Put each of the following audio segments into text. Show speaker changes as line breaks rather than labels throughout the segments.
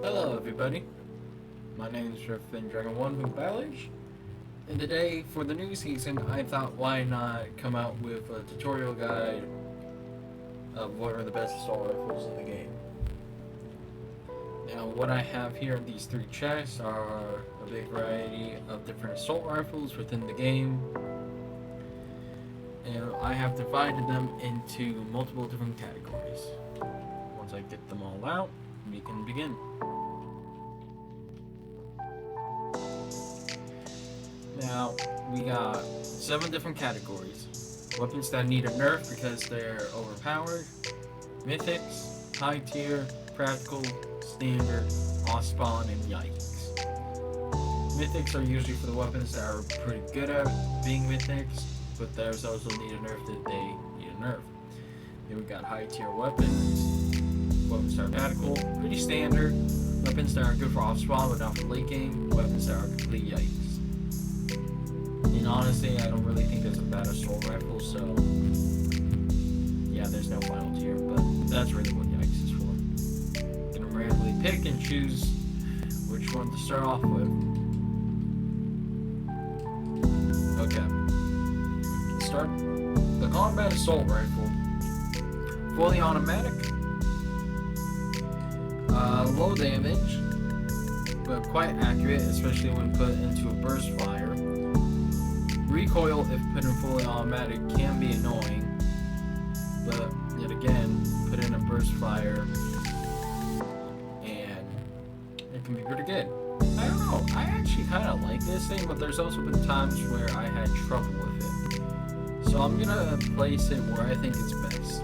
Hello everybody, my name is Dragon1 from Village, and today for the new season I thought why not come out with a tutorial guide of what are the best assault rifles in the game. Now what I have here in these three chests are a big variety of different assault rifles within the game, and I have divided them into multiple different categories. Once I get them all out, we can begin. Now, we got 7 different categories. Weapons that need a nerf because they're overpowered, mythics, high tier, practical, standard, off spawn, and yikes. Mythics are usually for the weapons that are pretty good at being mythics, but those also need a nerf that they need a nerf. Then we got high tier weapons that are practical, pretty standard, weapons that are good for off spawn but not for late game, weapons that are complete yikes. And honestly, I don't really think there's a bad assault rifle, so yeah, there's no final tier, but that's really what yikes is for. Gonna randomly pick and choose which one to start off with. Okay. Let's start the combat assault rifle. Fully automatic. Low damage, but quite accurate, especially when put into a burst fire. Recoil, if put in fully automatic, can be annoying, but yet again, put in a burst fire, and it can be pretty good. I don't know, I actually kind of like this thing, but there's also been times where I had trouble with it. So I'm gonna place it where I think it's best.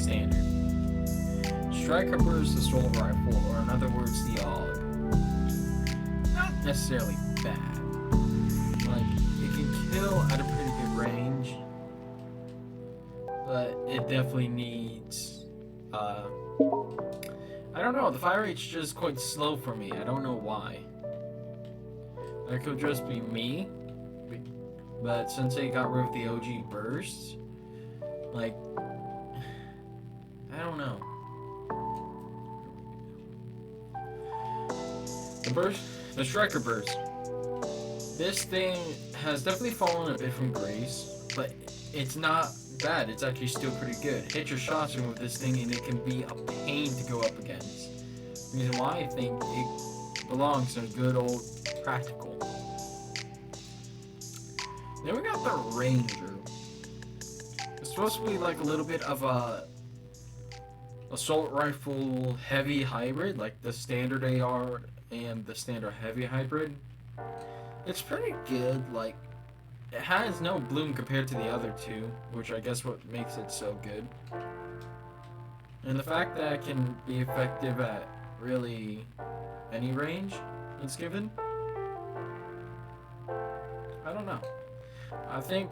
Standard. Striker burst assault rifle, or in other words, the AUG. Not necessarily bad. Like, it can kill at a pretty good range, but it definitely needs, I don't know, the fire rate's just quite slow for me. I don't know why. That could just be me, but since they got rid of the OG bursts, like, I don't know. The striker burst. This thing has definitely fallen a bit from grace, but it's not bad. It's actually still pretty good. Hit your shots with this thing and it can be a pain to go up against. The reason why I think it belongs in a good old practical. Then we got the Ranger. It's supposed to be like a little bit of a assault rifle heavy hybrid, like the standard AR and the standard heavy hybrid. It's pretty good. Like, it has no bloom compared to the other two, which I guess what makes it so good. And the fact that it can be effective at really any range it's given. I don't know. I think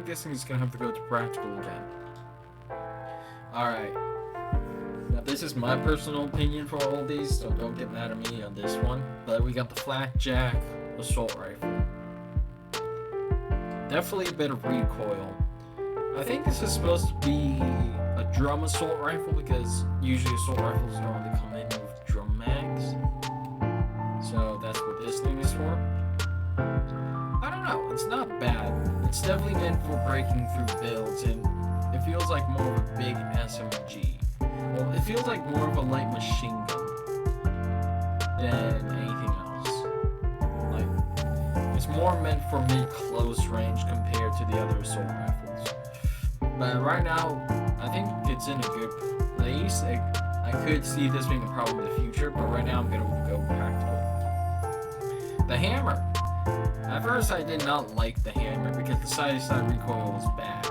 this thing's gonna have to go to practical again. Alright. Now this is my personal opinion for all these, so don't get mad at me on this one. But we got the Flakjack assault rifle. Definitely a bit of recoil. I think this is supposed to be a drum assault rifle because usually assault rifles normally come in with drum mags. So that's what this thing is for. I don't know, it's not bad. It's definitely meant for breaking through builds, and it feels like more of a big SMG. Well, it feels like more of a light machine gun than anything else. Like, it's more meant for mid-close range compared to the other assault rifles. But right now, I think it's in a good place. I could see this being a problem in the future, but right now I'm gonna go practical. The hammer. At first, I did not like the hammer because the side-to-side recoil was bad.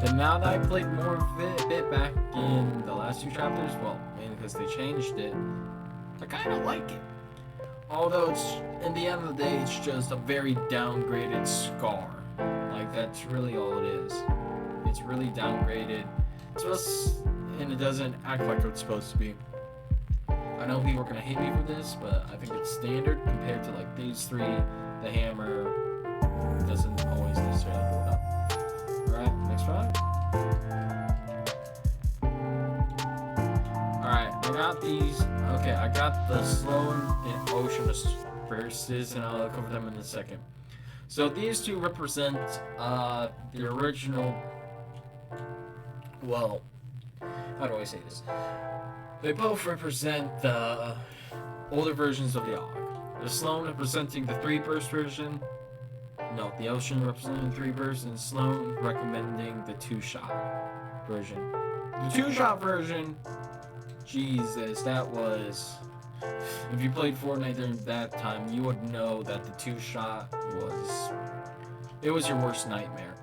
But now that I played more of it a bit back in the last 2 chapters, well, mainly because they changed it, I kind of like it. Although it's, in the end of the day, it's just a very downgraded Scar. Like, that's really all it is. It's really downgraded. It's supposed, and it doesn't act like it's supposed to be. I know people are gonna hate me for this, but I think it's standard compared to like these 3. The hammer doesn't always necessarily hold up. Alright, next round. Alright, I got these. Okay, I got the slow and ocean verses, and I'll cover them in a second. So these two represent the original. Well, how do I say this? They both represent the older versions of the AUG. The Sloan representing the 3-burst version. No, the Ocean representing the 3-burst, and Sloan recommending the 2-shot version. The 2-shot version, Jesus, that was... If you played Fortnite during that time, you would know that the 2-shot was... It was your worst nightmare.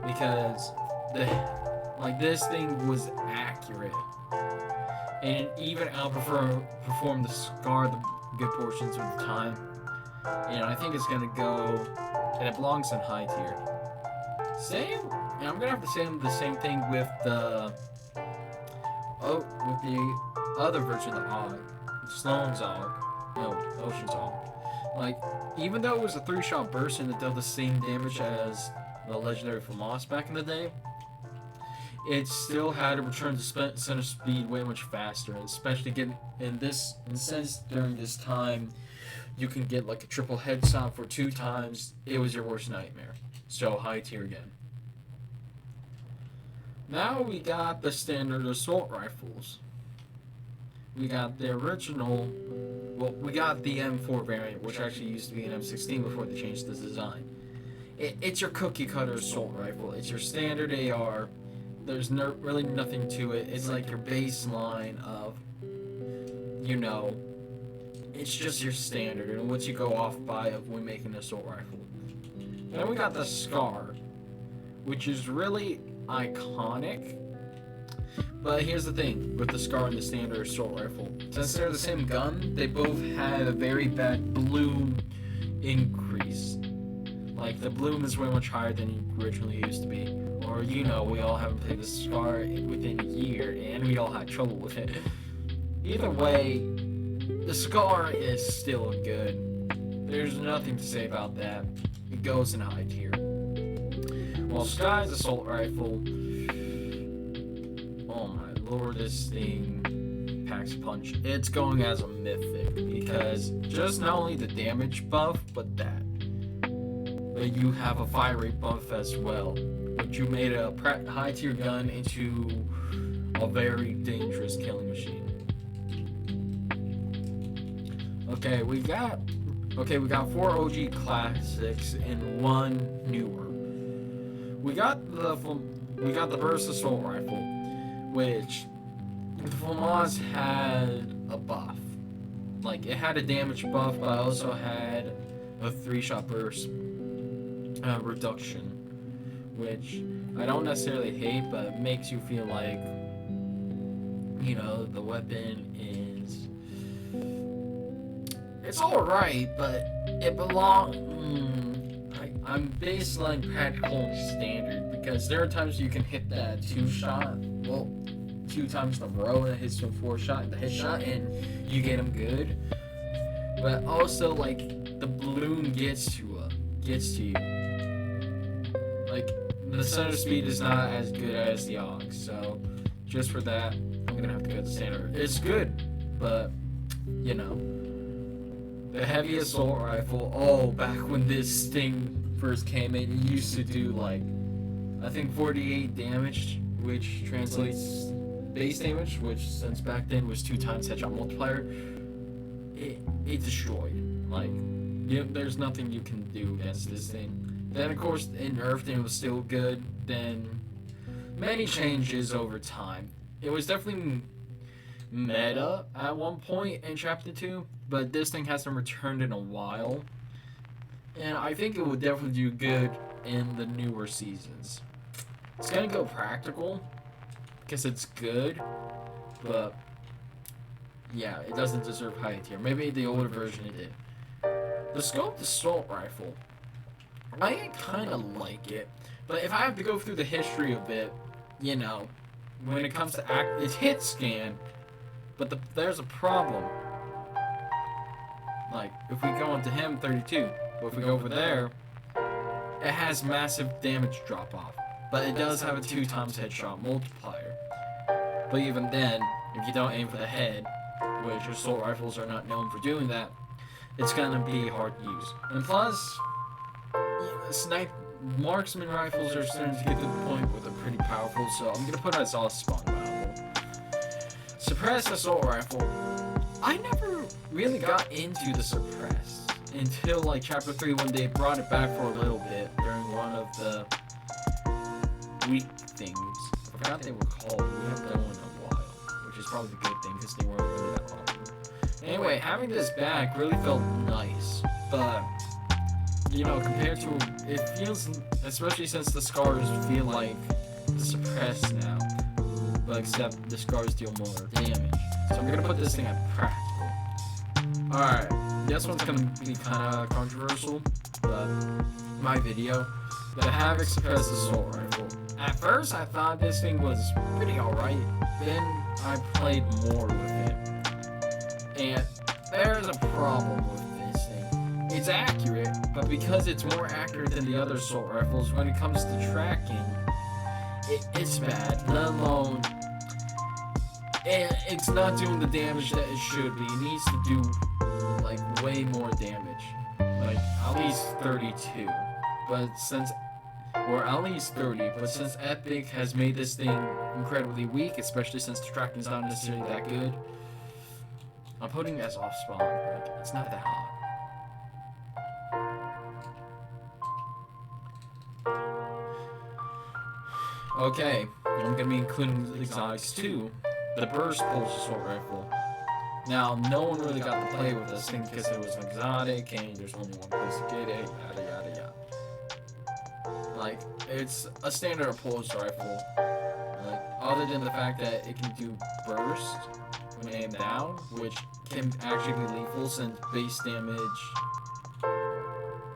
Because this thing was accurate. And it even outperformed the Scar the good portions of the time. And I think it's gonna go... And it belongs in high tier. And I'm gonna have to say the same thing with the other version of the AUG, Sloan's AUG, no, Ocean's AUG. Like, even though it was a 3-shot burst and it dealt the same damage as the legendary Favs back in the day, it still had a return to center speed way much faster, and especially since during this time you can get like a triple headshot for 2 times, it was your worst nightmare. So high tier again. Now we got the standard assault rifles. We got the original, well, we got the M4 variant, which actually used to be an M16 before they changed the design. It's your cookie cutter assault rifle. It's your standard AR. There's really nothing to it. It's like your baseline of, it's just your standard and what you go off by of when making an assault rifle. Then we got the Scar, which is really iconic. But here's the thing with the Scar and the standard assault rifle. Since they're the same gun, they both had a very bad bloom increase. Like, the bloom is way much higher than it originally used to be. Or, we all haven't played the Scar within a year, and we all had trouble with it. Either way, the Scar is still good. There's nothing to say about that. It goes in high tier. While Sky's assault rifle, oh my lord, this thing packs a punch. It's going as a mythic because just not only the damage buff, but you have a fire rate buff as well, which you made a high tier gun into a very dangerous killing machine. Okay, we got 4 OG classics and 1 newer. We got the burst assault rifle, which the FAMAS had a buff. Like, it had a damage buff, but it also had a 3-shot burst reduction, which I don't necessarily hate, but it makes you feel like, the weapon is... It's alright, but it belongs... I'm baseline practical and standard, because there are times you can hit that 2-shot, well, 2 times in a row, and it hits you a 4-shot and the headshot, and you get them good. But also, like, the bloom gets to you. Like, the center speed is not as good as the AUG, so just for that, I'm gonna have to go to standard. It's good, but, the heavy assault rifle, back when this thing first came in, it used to do, like, I think 48 damage, which translates base damage, which since back then was 2 times headshot multiplier. It destroyed. Like, there's nothing you can do against this thing. Then, of course, it nerfed and it was still good. Then, many changes over time. It was definitely meta at one point in Chapter 2, but this thing hasn't returned in a while. And I think it would definitely do good in the newer seasons. It's gonna go practical, because it's good, but yeah, it doesn't deserve high tier. Maybe the older version it did. The scoped assault rifle, I kind of like it, but if I have to go through the history of it, when it comes to it's hit scan, but there's a problem. Like, if we go into him, 32, but if we go over there, it has massive damage drop off, but it does have a 2 times headshot multiplier. But even then, if you don't aim for the head, which assault rifles are not known for doing that, it's gonna be hard to use. And plus, marksman rifles are starting to get to the point where they're pretty powerful, so I'm gonna put it as off spawn available. Suppressed assault rifle. I never really got into the suppressed until like chapter 3 when they brought it back for a little bit during one of the week things. I forgot they were called. We haven't done one in a while, which is probably a good thing because they weren't really that popular. Anyway, having this back really felt nice, but you know, compared to it feels, especially since the scars feel like the suppressed now, but except the scars deal more damage. So I'm gonna put this thing at practical. Alright, this one's gonna be kinda controversial, but my video, the Havoc suppressed assault rifle. At first I thought this thing was pretty alright, then I played more with it. And there's a problem with this thing. It's accurate, but because it's more accurate than the other assault rifles, when it comes to tracking, it's bad, let alone, and it's not doing the damage that it should be. It needs to do, like, way more damage. Like, at least 32. But since, or at least 30, but since Epic has made this thing incredibly weak, especially since the tracking's not necessarily that good, I'm putting it as off spawn. Like, it's not that hot. Okay, I'm gonna be including the exotics too. The burst pulse assault rifle. Now, no one really got to play with this thing because it was an exotic and there's only one place to get it, yada yada yada. Like, it's a standard pulse rifle. Like, other than the fact that it can do burst when aimed down, which can actually be lethal since base damage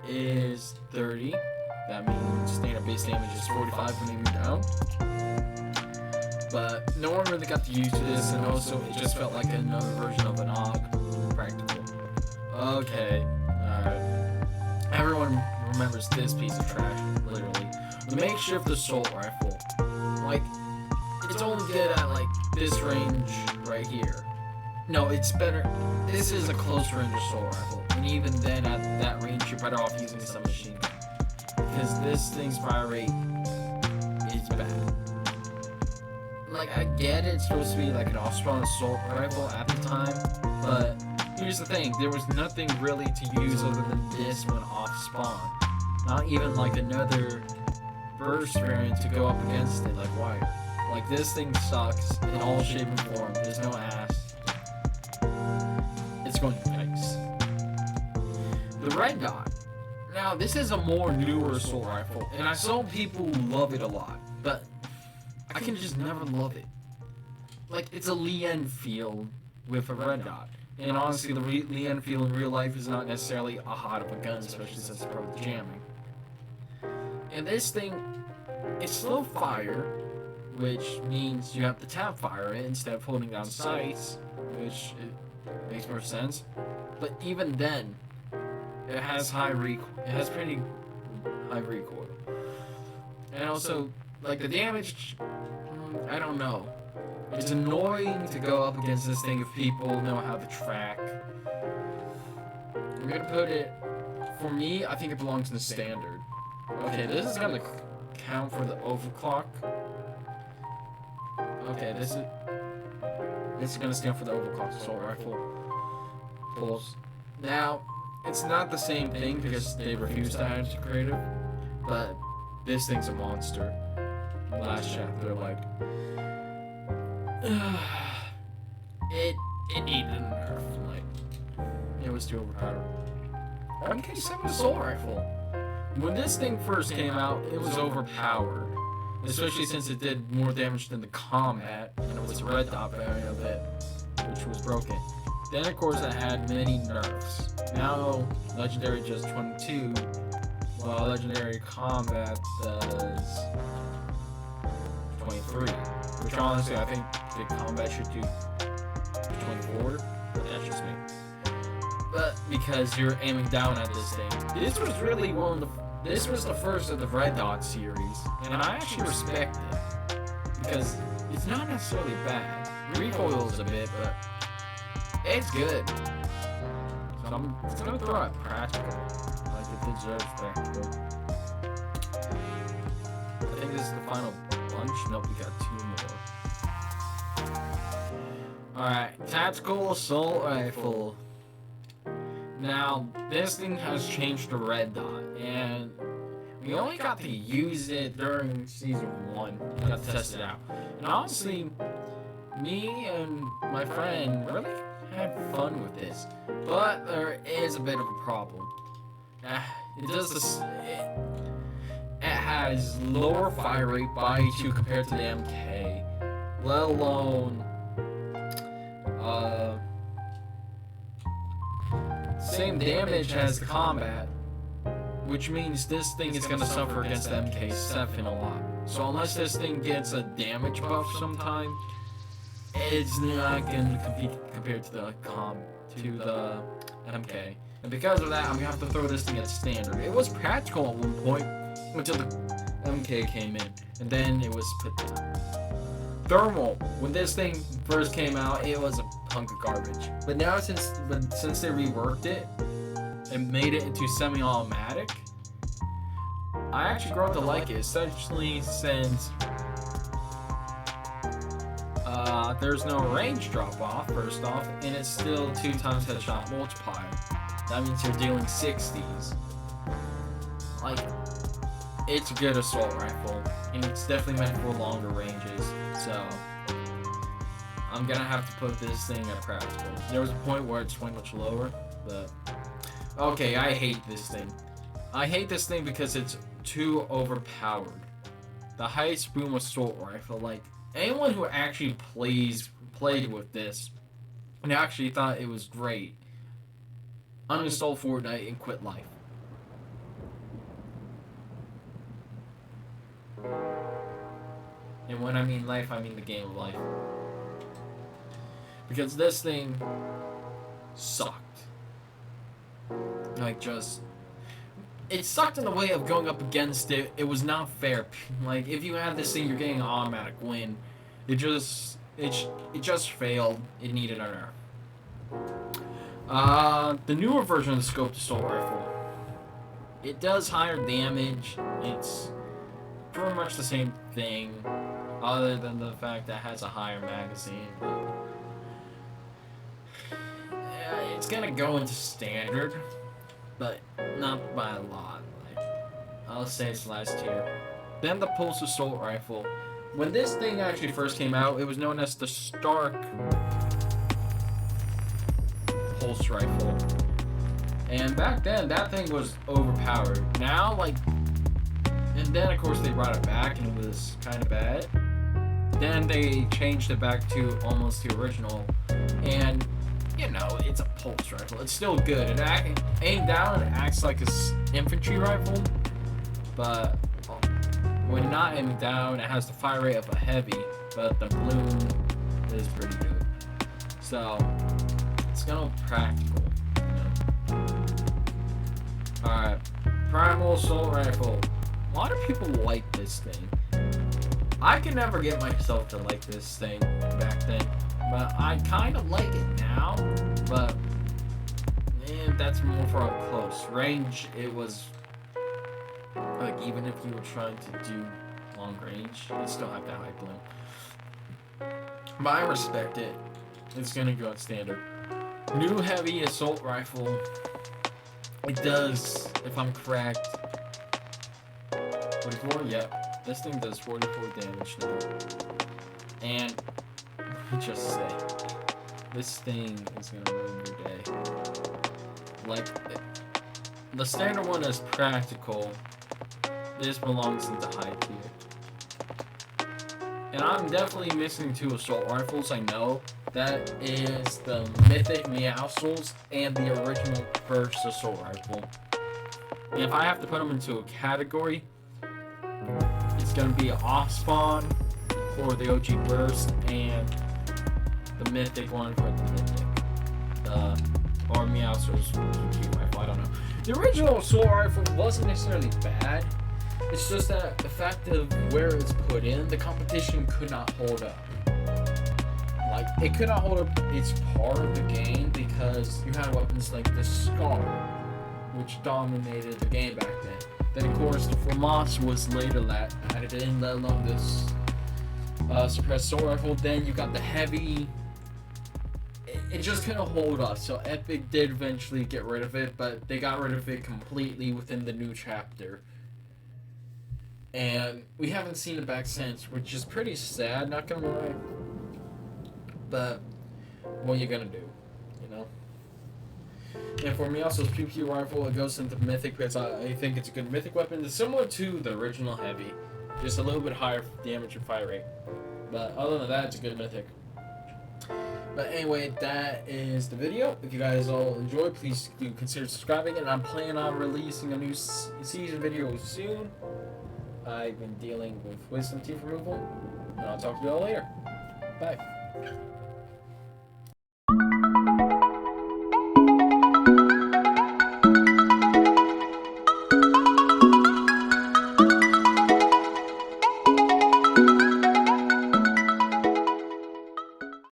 is 30. That means standard base damage is 45 when aiming down. But no one really got to use this, and also it just felt like another version of an AUG practical. Okay, everyone remembers this piece of trash, literally. The makeshift assault rifle. Like, it's only good at like this range right here. No, it's better. This is a close range assault rifle, and even then at that range you're better off using some machine gun. Because this thing's fire rate is bad. Like, I get it's supposed to be like an off-spawn assault rifle at the time, but here's the thing, there was nothing really to use other than this when off-spawn. Not even like another burst variant to go up against it like wire. Like, this thing sucks in all shape and form, there's no ass. It's going nice. The red dot. Now, this is a more newer assault rifle, and I saw people love it a lot, but I can just never love it. Like, it's a Lee Enfield with a red dot. And honestly, the Lee Enfield in real life is not necessarily a hot of a gun, especially since it's probably jamming. And this thing, it's slow fire, which means you have to tap fire it instead of holding down sights, which makes more sense. But even then, it has pretty high recoil. And also, like, the damage, I don't know. It's annoying to go up against this thing if people know how to track. I'm gonna put it, for me, I think it belongs in the standard. Okay, this is gonna count for the overclock. Okay, this is gonna stand for the overclock assault rifle pulse. Now, it's not the same thing because they refuse to add it to creative, but this thing's a monster. Last chapter, like, it needed a nerf. Like, it was too overpowered. MK7 assault rifle. When this thing first came out, it was overpowered, especially since it did more damage than the combat, and it was a red dot variant of it, which was broken. Then, of course, it had many nerfs. Now, Legendary just 22, while Legendary Combat does 23. Which, honestly, I think the Combat should do 24, but that's just me. But, because you're aiming down at this thing. This was really this was the first of the Red Dot series, and I actually respect it, because it's not necessarily bad. recoils a bit, but it's good. So I'm just gonna throw out practical. Like it deserves practical. I think this is the final bunch. Nope, we got 2 more. Alright, tactical assault rifle. Now, this thing has changed to red dot, and we only got to use it during season 1. We got to test it out. And honestly, me and my friend really had fun with this. But there is a bit of a problem. It does this. It has lower fire rate by 2 compared to the MK. Let alone same damage as the combat, which means this thing is gonna suffer against the MK7 a lot. So unless this thing gets a damage buff sometime, it's not gonna compete compared to the MK. And because of that, I'm gonna have to throw this thing at standard. It was practical at one point until the MK came in, and then it was put down. Thermal, when this thing first came out, it was a hunk of garbage. But now since they reworked it and made it into semi-automatic, I actually grown to like it, especially since there's no range drop off, first off, and it's still 2 times headshot multiplier. That means you're dealing 60s. Like, it's a good assault rifle, and it's definitely meant for longer ranges, so I'm gonna have to put this thing at practical. There was a point where it's went much lower, but okay, I hate this thing. I hate this thing because it's too overpowered. The highest boom assault rifle, like, anyone who actually played with this and actually thought it was great, uninstall Fortnite and quit life. And when I mean life, I mean the game of life. Because this thing sucked. Like, just... It sucked in the way of going up against it. It was not fair. Like, if you had this thing, you're getting an automatic win. It just failed. It needed a nerf. The newer version of the scoped assault rifle, it does higher damage. It's pretty much the same thing, other than the fact that it has a higher magazine. It's gonna go into standard, but not by a lot. Like, I'll say it's last tier. Then the pulse assault rifle. When this thing actually first came out, it was known as the Stark pulse rifle. And back then, that thing was overpowered. Now, like, and then of course they brought it back and it was kind of bad. Then they changed it back to almost the original. And, you know, it's a pulse rifle. It's still good. It aimed down and acts like an infantry rifle. But when not aimed down, it has the fire rate of a heavy. But the bloom is pretty good. So, it's gonna be practical. You know? Alright. Primal assault rifle. A lot of people like this thing. I could never get myself to like this thing back then, but I kind of like it now. But that's more for a close range. It was like, even if you were trying to do long range, you still have that high bloom. But I respect it. It's gonna go at standard. New heavy assault rifle. It does, if I'm correct, 44? Yep. This thing does 44 damage now. And, let me just say, this thing is gonna ruin your day. Like, the standard one is practical. This belongs into high tier. And I'm definitely missing 2 assault rifles, I know. That is the Mythic Meowscles and the original first assault rifle. And if I have to put them into a category, it's going to be off spawn for the OG burst and the mythic one for the mythic. Or Meowscles PQ rifle, I don't know. The original assault rifle wasn't necessarily bad. It's just that the fact of where it's put in, the competition could not hold up. Like, it could not hold up its part of the game because you had weapons like the Scar, which dominated the game back then. Then, of course, the FAMAS was later added in, let alone this suppressed sword rifle. Then you got the heavy. It just couldn't hold up, so Epic did eventually get rid of it, but they got rid of it completely within the new chapter. And we haven't seen it back since, which is pretty sad, not gonna lie. But what are you gonna do, you know? And for me, also, this Pew Pew rifle, it goes into Mythic because I think it's a good Mythic weapon. It's similar to the original Heavy, just a little bit higher damage and fire rate. But other than that, it's a good Mythic. But anyway, that is the video. If you guys all enjoyed, please do consider subscribing. And I'm planning on releasing a new season video soon. I've been dealing with wisdom teeth removal. And I'll talk to you all later. Bye.